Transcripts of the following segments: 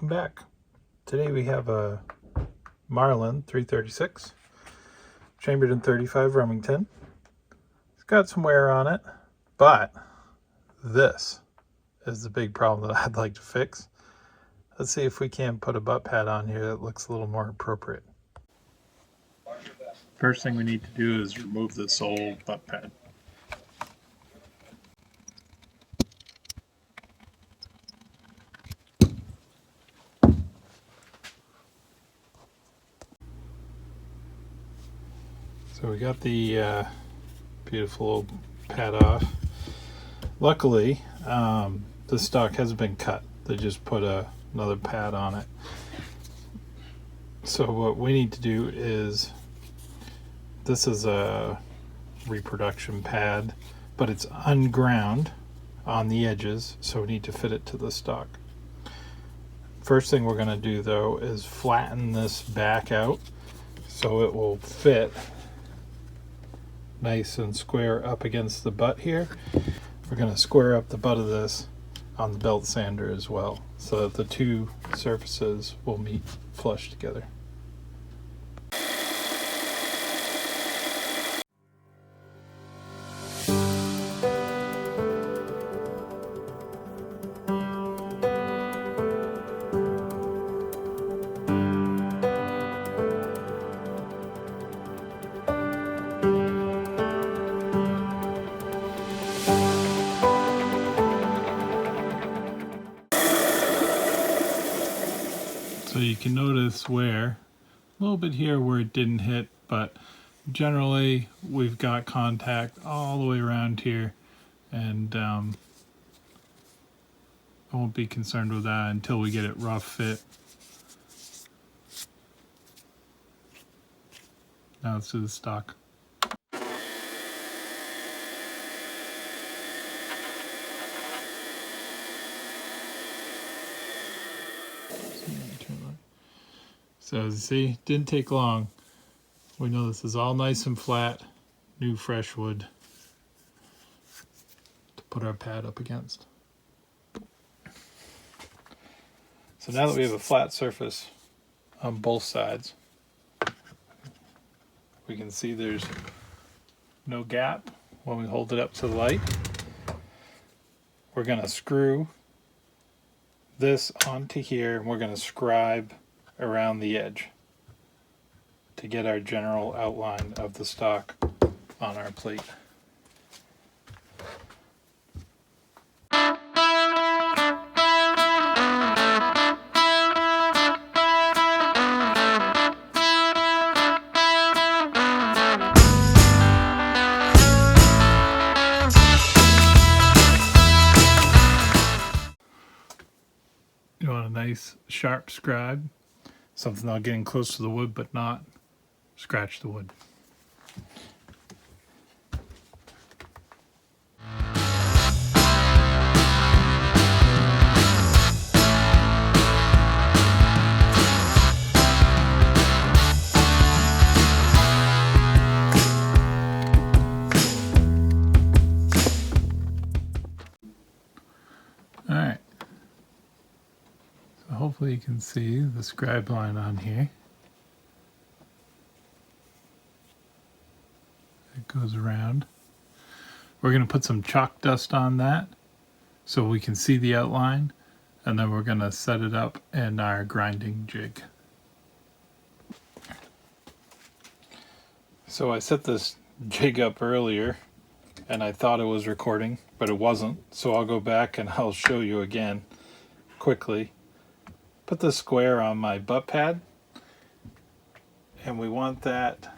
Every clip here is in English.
welcome back. Today we have a Marlin 336, chambered in 35 Remington. It's got some wear on it, but this is the big problem that I'd like to fix. Let's see if we can put a butt pad on here that looks a little more appropriate. First thing we need to do is remove this old butt pad. So we got the beautiful old pad off. Luckily, the stock hasn't been cut. They just put another pad on it. So what we need to do is, this is a reproduction pad, but it's unground on the edges, so we need to fit it to the stock. First thing we're going to do though is flatten this back out so it will fit nice and square up against the butt here. We're going to square up the butt of this on the belt sander as well, so that the two surfaces will meet flush together. So you can notice where, a little bit here where it didn't hit, but generally we've got contact all the way around here, and I won't be concerned with that until we get it rough fit. Now let's do the stock. So as you see, didn't take long. We know this is all nice and flat, new fresh wood to put our pad up against. So now that we have a flat surface on both sides, we can see there's no gap when we hold it up to the light. We're going to screw this onto here, and we're going to scribe around the edge to get our general outline of the stock on our plate. You want a nice sharp scribe, something not getting close to the wood but not scratch the wood. Alright. So hopefully you can see the scribe line on here. It goes around. We're going to put some chalk dust on that so we can see the outline, and then we're going to set it up in our grinding jig. So I set this jig up earlier and I thought it was recording, but it wasn't. So I'll go back and I'll show you again quickly. Put the square on my butt pad, and we want that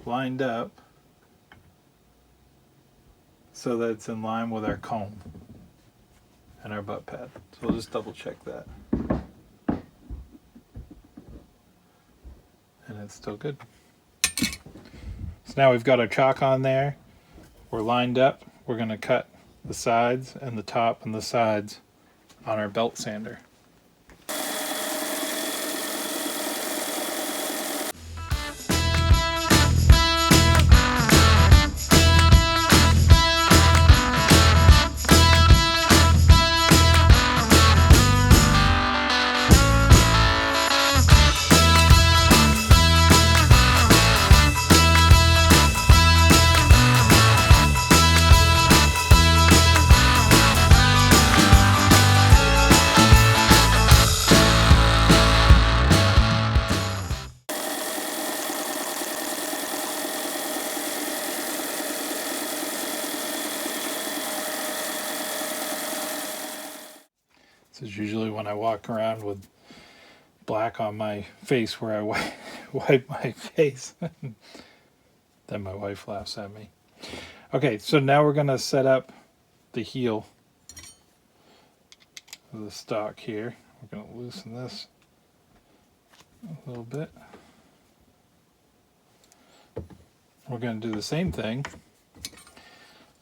lined up so that it's in line with our comb and our butt pad. So we'll just double check that. And it's still good. So now we've got our chalk on there. We're lined up. We're going to cut the sides and the top and the sides on our belt sander. This is usually when I walk around with black on my face where I wipe my face. Then my wife laughs at me. Okay, so now we're going to set up the heel of the stock here. We're going to loosen this a little bit. We're going to do the same thing,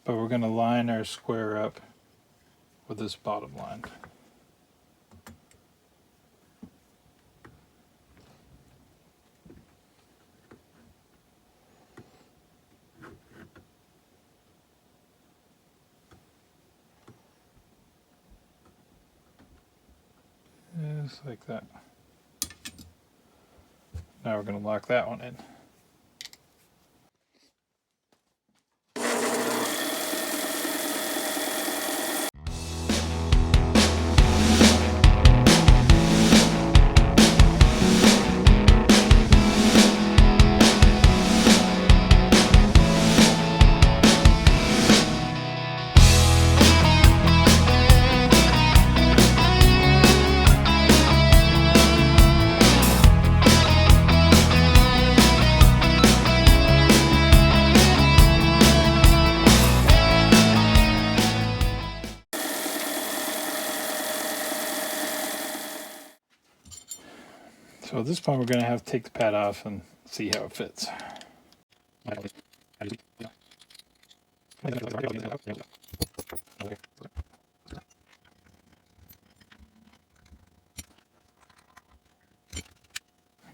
but we're going to line our square up with this bottom line. Just like that. Now we're going to lock that one in. So at this point we're going to have to take the pad off and see how it fits.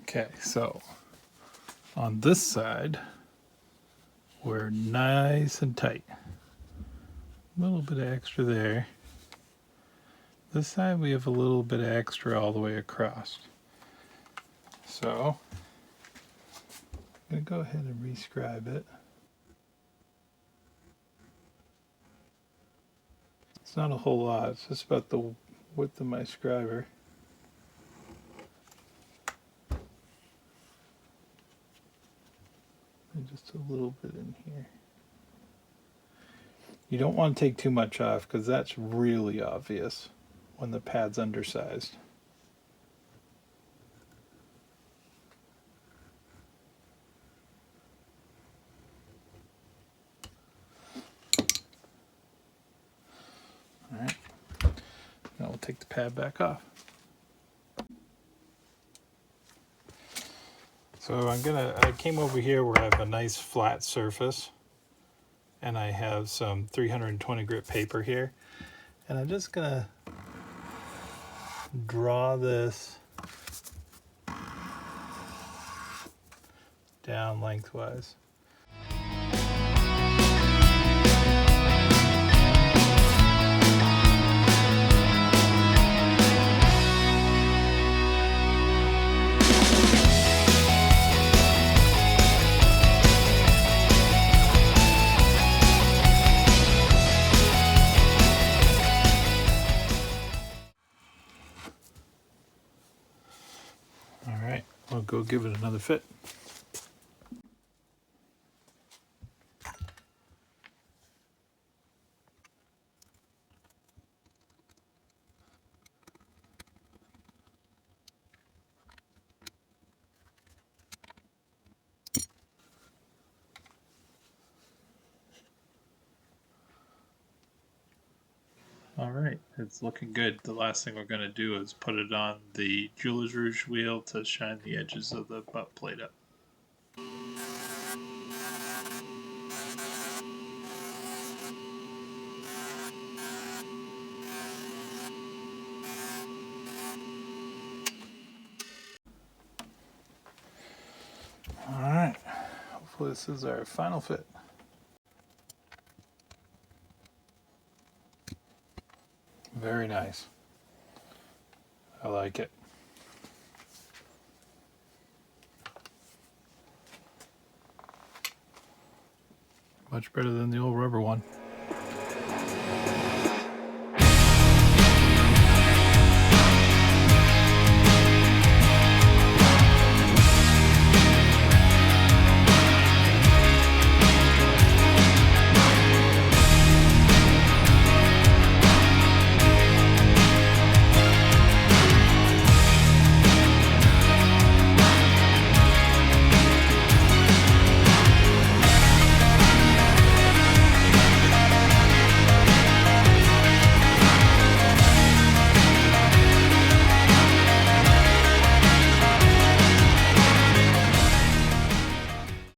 Okay, so on this side we're nice and tight. A little bit of extra there. This side we have a little bit of extra all the way across. So I'm going to go ahead and rescribe it. It's not a whole lot, it's just about the width of my scriber. And just a little bit in here. You don't want to take too much off because that's really obvious when the pad's undersized. Alright, now we'll take the pad back off. So I came over here where I have a nice flat surface and I have some 320 grit paper here, and I'm just gonna draw this down lengthwise. Alright, I'll go give it another fit. Alright, it's looking good. The last thing we're going to do is put it on the Jeweler's Rouge wheel to shine the edges of the butt plate up. Alright, hopefully this is our final fit. Very nice. I like it. Much better than the old rubber one.